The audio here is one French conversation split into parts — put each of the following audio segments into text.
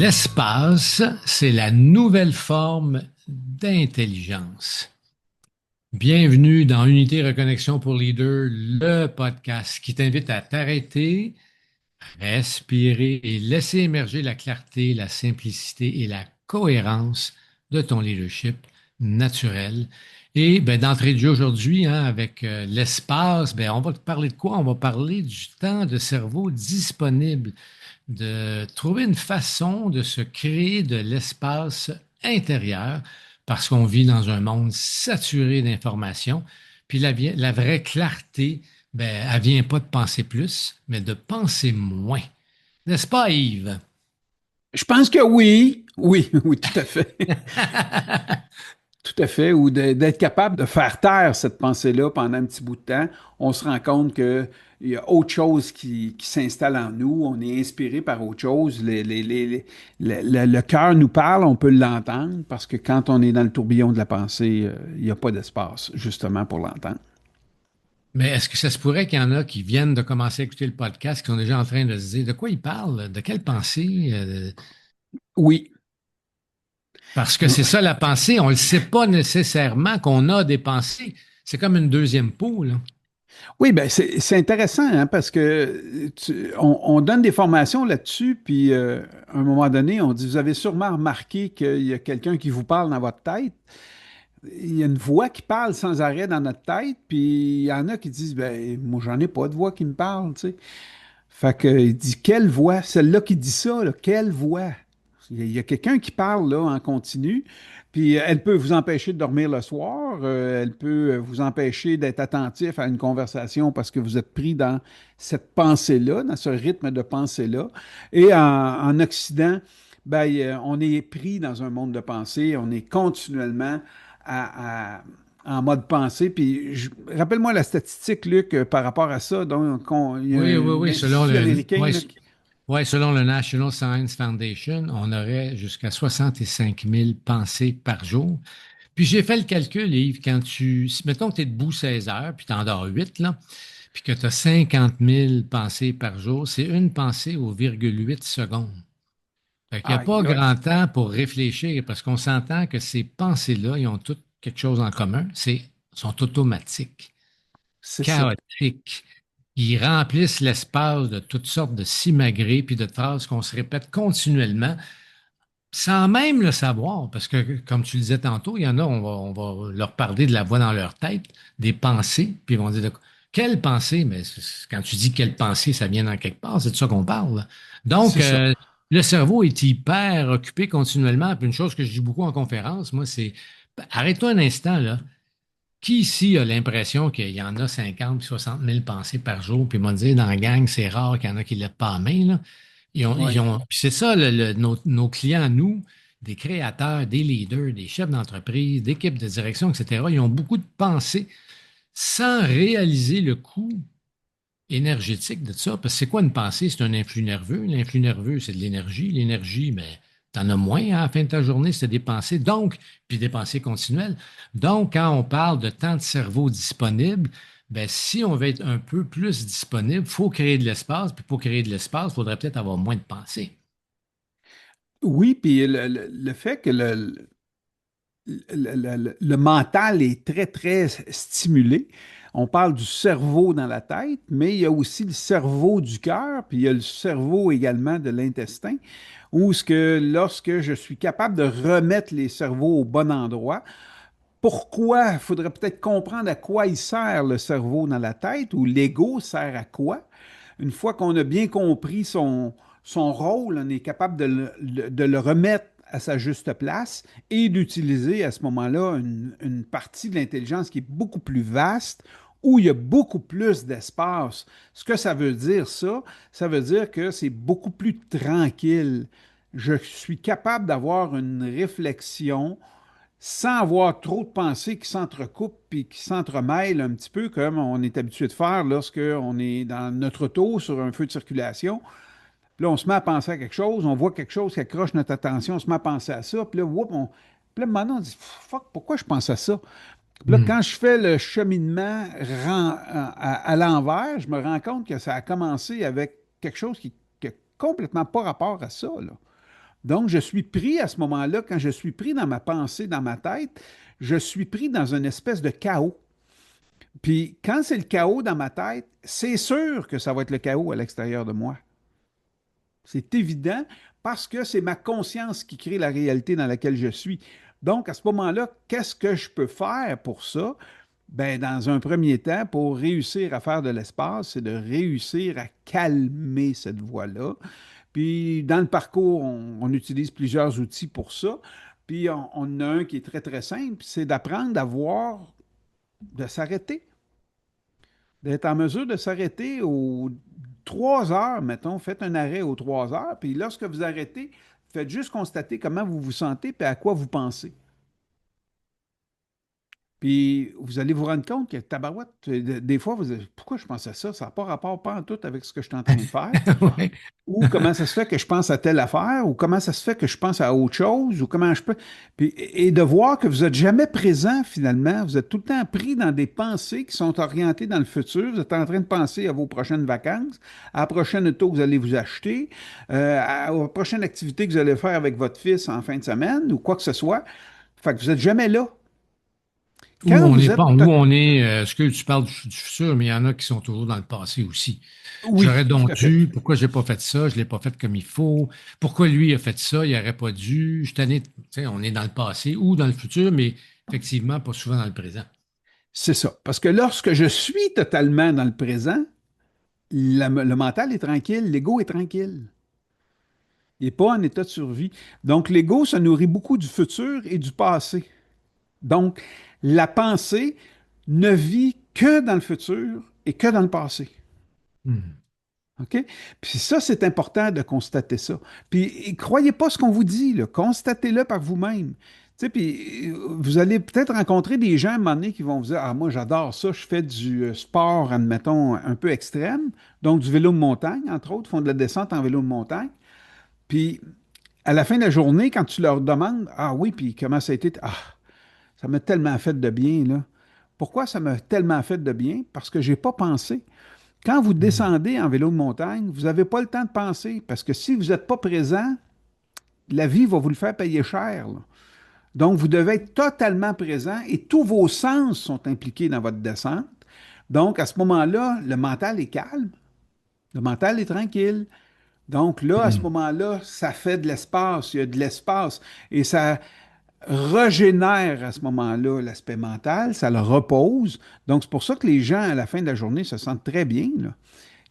L'espace, c'est la nouvelle forme d'intelligence. Bienvenue dans Unité Reconnexion pour Leader, le podcast qui t'invite à t'arrêter, respirer et laisser émerger la clarté, la simplicité et la cohérence de ton leadership naturel. Et d'entrée de jeu aujourd'hui, avec l'espace, on va te parler de quoi? On va parler du temps de cerveau disponible, de trouver une façon de se créer de l'espace intérieur parce qu'on vit dans un monde saturé d'informations. Puis la vraie clarté, elle vient pas de penser plus, mais de penser moins. N'est-ce pas, Yves? Je pense que oui, oui, oui, tout à fait. Tout à fait. Ou d'être capable de faire taire cette pensée-là pendant un petit bout de temps. On se rend compte qu'il y a autre chose qui s'installe en nous. On est inspiré par autre chose. Le cœur nous parle, on peut l'entendre parce que quand on est dans le tourbillon de la pensée, il n'y a pas d'espace, justement, pour l'entendre. Mais est-ce que ça se pourrait qu'il y en a qui viennent de commencer à écouter le podcast, qui sont déjà en train de se dire de quoi ils parlent, de quelle pensée? Oui. Parce que c'est ça la pensée, on ne le sait pas nécessairement qu'on a des pensées. C'est comme une deuxième peau, là. Oui, ben c'est intéressant hein, parce que on donne des formations là-dessus, puis à un moment donné, on dit, vous avez sûrement remarqué qu'il y a quelqu'un qui vous parle dans votre tête. Il y a une voix qui parle sans arrêt dans notre tête, puis il y en a qui disent, ben moi j'en ai pas de voix qui me parle, tu sais. Fait que il dit, quelle voix? Celle-là qui dit ça, là, quelle voix? Il y a quelqu'un qui parle là en continu, puis elle peut vous empêcher de dormir le soir, elle peut vous empêcher d'être attentif à une conversation parce que vous êtes pris dans cette pensée-là, dans ce rythme de pensée-là. Et en Occident, ben, on est pris dans un monde de pensée, on est continuellement en mode pensée. Puis rappelle-moi la statistique, Luc, par rapport à ça. Donc, il y a Oui, oui, un oui, institut américain là, selon le National Science Foundation, on aurait jusqu'à 65 000 pensées par jour. Puis j'ai fait le calcul, Yves, mettons que tu es debout 16 heures, puis tu en dors 8, là, puis que tu as 50 000 pensées par jour, c'est une pensée au virgule 8 secondes. Fait qu'il n'y a aïe, pas aïe, grand temps pour réfléchir, parce qu'on s'entend que ces pensées-là, ils ont toutes quelque chose en commun, sont automatiques, c'est ça. chaotiques. Ils remplissent l'espace de toutes sortes de simagrées puis de phrases qu'on se répète continuellement sans même le savoir. Parce que, comme tu le disais tantôt, il y en a, on va leur parler de la voix dans leur tête, des pensées, puis ils vont dire quelle pensée? Mais quand tu dis quelle pensée, ça vient dans quelque part, c'est de ça qu'on parle, là. Donc, C'est ça. le cerveau est hyper occupé continuellement. Puis une chose que je dis beaucoup en conférence, moi, c'est arrête-toi un instant, là. Qui ici a l'impression qu'il y en a 50 60 000 pensées par jour? Puis, moi, dire, dans la gang, c'est rare qu'il y en a qui ne lèvent pas la main, là. Oui. Puis c'est ça, nos clients, nous, des créateurs, des leaders, des chefs d'entreprise, d'équipes de direction, etc., ils ont beaucoup de pensées sans réaliser le coût énergétique de ça. Parce que c'est quoi une pensée? C'est un influx nerveux. L'influx nerveux, c'est de l'énergie. L'énergie, mais t'en as moins à la fin de ta journée, c'est des pensées. Donc, puis des pensées continuelles. Donc, quand on parle de temps de cerveau disponible, si on veut être un peu plus disponible, il faut créer de l'espace. Puis pour créer de l'espace, il faudrait peut-être avoir moins de pensées. Oui, puis le fait que le mental est très, très stimulé. On parle du cerveau dans la tête, mais il y a aussi le cerveau du cœur, puis il y a le cerveau également de l'intestin, où ce que lorsque je suis capable de remettre les cerveaux au bon endroit, pourquoi? Il faudrait peut-être comprendre à quoi il sert le cerveau dans la tête ou l'ego sert à quoi. Une fois qu'on a bien compris son rôle, on est capable de le remettre à sa juste place et d'utiliser à ce moment-là une partie de l'intelligence qui est beaucoup plus vaste, où il y a beaucoup plus d'espace. Ce que ça veut dire, ça veut dire que c'est beaucoup plus tranquille. Je suis capable d'avoir une réflexion sans avoir trop de pensées qui s'entrecoupent puis qui s'entremêlent un petit peu comme on est habitué de faire lorsqu'on est dans notre auto sur un feu de circulation. Puis là, on se met à penser à quelque chose, on voit quelque chose qui accroche notre attention, on se met à penser à ça, puis là, puis là, maintenant, on dit, fuck, pourquoi je pense à ça? Puis là, Hmm. quand je fais le cheminement à l'envers, je me rends compte que ça a commencé avec quelque chose qui n'a complètement pas rapport à ça, là. Donc, je suis pris à ce moment-là, quand je suis pris dans ma pensée, dans ma tête, je suis pris dans une espèce de chaos. Puis quand c'est le chaos dans ma tête, c'est sûr que ça va être le chaos à l'extérieur de moi. C'est évident parce que c'est ma conscience qui crée la réalité dans laquelle je suis. Donc, à ce moment-là, qu'est-ce que je peux faire pour ça? Ben, dans un premier temps, pour réussir à faire de l'espace, c'est de réussir à calmer cette voix-là. Puis, dans le parcours, on utilise plusieurs outils pour ça. Puis, on en a un qui est très, très simple, c'est d'apprendre à voir, de s'arrêter, d'être en mesure de s'arrêter aux 3 heures, mettons, faites un arrêt aux 3 heures, puis lorsque vous arrêtez, faites juste constater comment vous vous sentez et à quoi vous pensez. Puis vous allez vous rendre compte que tabarouette, des fois, vous dites, pourquoi je pense à ça? Ça n'a pas rapport pas en tout avec ce que je suis en train de faire. Ouais. Ou comment ça se fait que je pense à telle affaire, ou comment ça se fait que je pense à autre chose, ou comment je peux. Puis, et de voir que vous n'êtes jamais présent finalement, vous êtes tout le temps pris dans des pensées qui sont orientées dans le futur, vous êtes en train de penser à vos prochaines vacances, à la prochaine auto que vous allez vous acheter, à la prochaine activité que vous allez faire avec votre fils en fin de semaine, ou quoi que ce soit. Fait que vous n'êtes jamais là. Où Quand on n'est vous pas, êtes... où on est, ce que tu parles du futur, mais il y en a qui sont toujours dans le passé aussi. Oui, J'aurais tout donc à fait. dû, pourquoi j'ai pas fait ça, je l'ai pas fait comme il faut, pourquoi lui a fait ça, il aurait pas dû, je suis tanné, tu sais, on est dans le passé ou dans le futur, mais effectivement pas souvent dans le présent. C'est ça. Parce que lorsque je suis totalement dans le présent, le mental est tranquille, l'ego est tranquille. Il n'est pas en état de survie. Donc, l'ego se nourrit beaucoup du futur et du passé. Donc, la pensée ne vit que dans le futur et que dans le passé. Hmm. OK? Puis ça, c'est important de constater ça. Puis, et croyez pas ce qu'on vous dit, là. Constatez-le par vous-même. Tu sais, puis vous allez peut-être rencontrer des gens à un moment donné qui vont vous dire, ah, moi, j'adore ça, je fais du sport, admettons, un peu extrême, donc du vélo de montagne, entre autres, font de la descente en vélo de montagne. Puis, à la fin de la journée, quand tu leur demandes, ah oui, puis comment ça a été? Ah, ça m'a tellement fait de bien, là. Pourquoi ça m'a tellement fait de bien? Parce que j'ai pas pensé. Quand vous Hmm. descendez en vélo de montagne, vous n'avez pas le temps de penser parce que si vous n'êtes pas présent, la vie va vous le faire payer cher, là. Donc, vous devez être totalement présent et tous vos sens sont impliqués dans votre descente. Donc, à ce moment-là, le mental est calme, le mental est tranquille. Donc là, à ce Hmm. moment-là, ça fait de l'espace, il y a de l'espace et ça régénère à ce moment-là l'aspect mental, ça le repose. Donc, c'est pour ça que les gens, à la fin de la journée, se sentent très bien, là.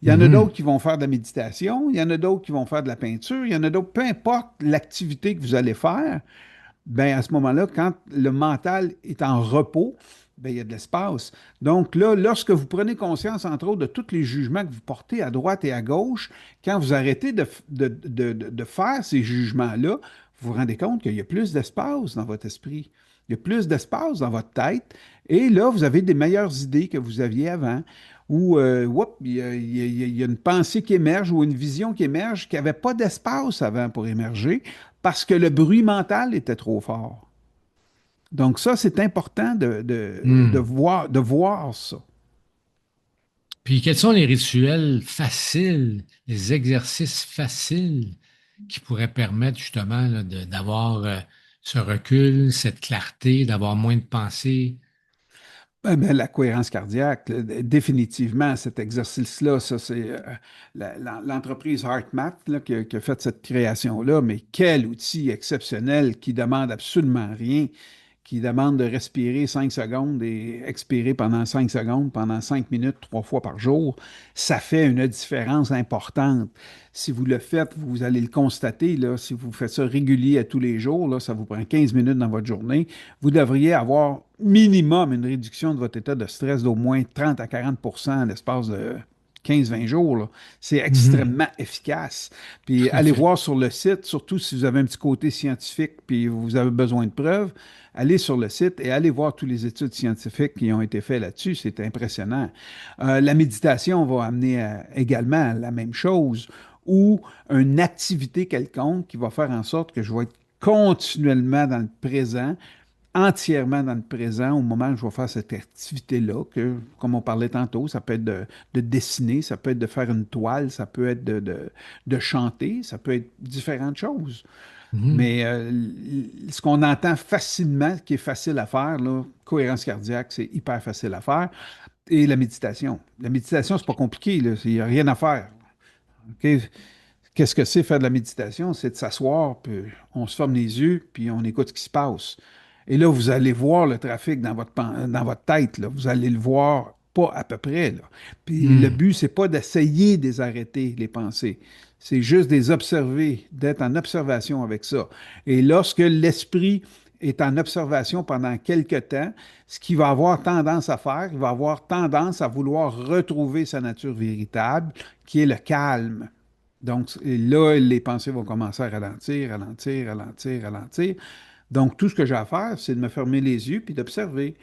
Il y en a Mhm. d'autres qui vont faire de la méditation, il y en a d'autres qui vont faire de la peinture, il y en a d'autres, peu importe l'activité que vous allez faire, ben à ce moment-là, quand le mental est en repos, ben, il y a de l'espace. Donc là, lorsque vous prenez conscience, entre autres, de tous les jugements que vous portez à droite et à gauche, quand vous arrêtez de faire ces jugements-là, vous vous rendez compte qu'il y a plus d'espace dans votre esprit. Il y a plus d'espace dans votre tête. Et là, vous avez des meilleures idées que vous aviez avant. Ou, il y a une pensée qui émerge ou une vision qui émerge qui n'avait pas d'espace avant pour émerger parce que le bruit mental était trop fort. Donc ça, c'est important Hmm. de voir ça. Puis quels sont les rituels faciles, les exercices faciles qui pourraient permettre justement là, d'avoir ce recul, cette clarté, d'avoir moins de pensées? La cohérence cardiaque, là, définitivement, cet exercice-là, ça, c'est l'entreprise HeartMath là, qui a fait cette création-là, mais quel outil exceptionnel qui demande absolument rien, qui demande de respirer 5 secondes et expirer pendant 5 secondes, pendant 5 minutes, 3 fois par jour. Ça fait une différence importante. Si vous le faites, vous allez le constater, là, si vous faites ça régulier à tous les jours, là, ça vous prend 15 minutes dans votre journée, vous devriez avoir minimum une réduction de votre état de stress d'au moins 30 à 40 en l'espace de 15-20 jours, là. C'est Mhm. extrêmement efficace. Puis Tout à allez fait. voir sur le site, surtout si vous avez un petit côté scientifique puis vous avez besoin de preuves, allez sur le site et allez voir toutes les études scientifiques qui ont été faites là-dessus. C'est impressionnant. La méditation va amener également la même chose ou une activité quelconque qui va faire en sorte que je vais être continuellement dans le présent, entièrement dans le présent au moment où je vais faire cette activité-là, que, comme on parlait tantôt, ça peut être de dessiner, ça peut être de faire une toile, ça peut être de chanter, ça peut être différentes choses. Mhm. Mais ce qu'on entend facilement, qui est facile à faire, là, cohérence cardiaque, c'est hyper facile à faire. Et la méditation. La méditation, c'est pas compliqué, là. Il n'y a rien à faire. OK? Qu'est-ce que c'est faire de la méditation? C'est de s'asseoir, puis on se ferme les yeux, puis on écoute ce qui se passe. Et là, vous allez voir le trafic dans votre tête, là. Vous allez le voir pas à peu près, là. Puis le Mhm. but, c'est pas d'essayer de les arrêter, les pensées. C'est juste de les observer, d'être en observation avec ça. Et lorsque l'esprit est en observation pendant quelque temps, ce qu'il va avoir tendance à faire, il va avoir tendance à vouloir retrouver sa nature véritable, qui est le calme. Donc là, les pensées vont commencer à ralentir, ralentir, ralentir, ralentir. Donc tout ce que j'ai à faire, c'est de me fermer les yeux puis d'observer.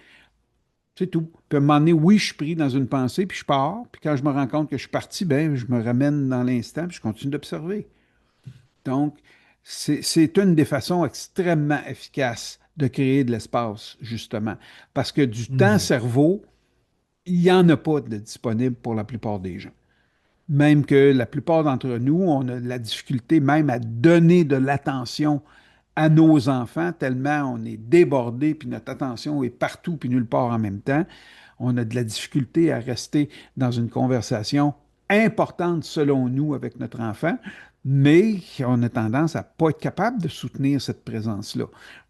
C'est tout. Puis à un moment donné, oui, je suis pris dans une pensée, puis je pars. Puis quand je me rends compte que je suis parti, ben, je me ramène dans l'instant, puis je continue d'observer. Donc, c'est une des façons extrêmement efficaces de créer de l'espace, justement. Parce que du temps Mhm. cerveau, il n'y en a pas de disponible pour la plupart des gens. Même que la plupart d'entre nous, on a de la difficulté même à donner de l'attention à nos enfants, tellement on est débordé, puis notre attention est partout, puis nulle part en même temps. On a de la difficulté à rester dans une conversation importante selon nous avec notre enfant, mais on a tendance à ne pas être capable de soutenir cette présence-là.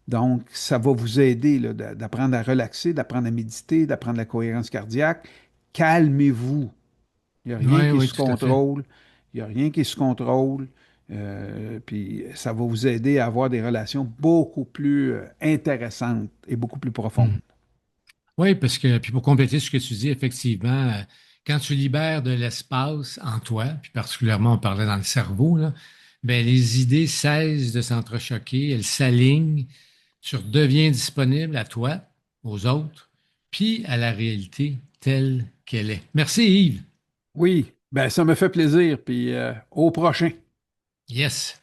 Donc, ça va vous aider là, d'apprendre à relaxer, d'apprendre à méditer, d'apprendre la cohérence cardiaque. Calmez-vous. Il n'y a rien Oui, qui oui, se tout à fait. contrôle. Il n'y a rien qui se contrôle. Puis ça va vous aider à avoir des relations beaucoup plus intéressantes et beaucoup plus profondes. Mhm. Oui, parce que, puis pour compléter ce que tu dis, effectivement, quand tu libères de l'espace en toi, puis particulièrement on parlait dans le cerveau, là, ben, les idées cessent de s'entrechoquer, elles s'alignent, tu redeviens disponible à toi, aux autres, puis à la réalité telle qu'elle est. Merci Yves. Oui, ben ça me fait plaisir. Puis au prochain. Yes.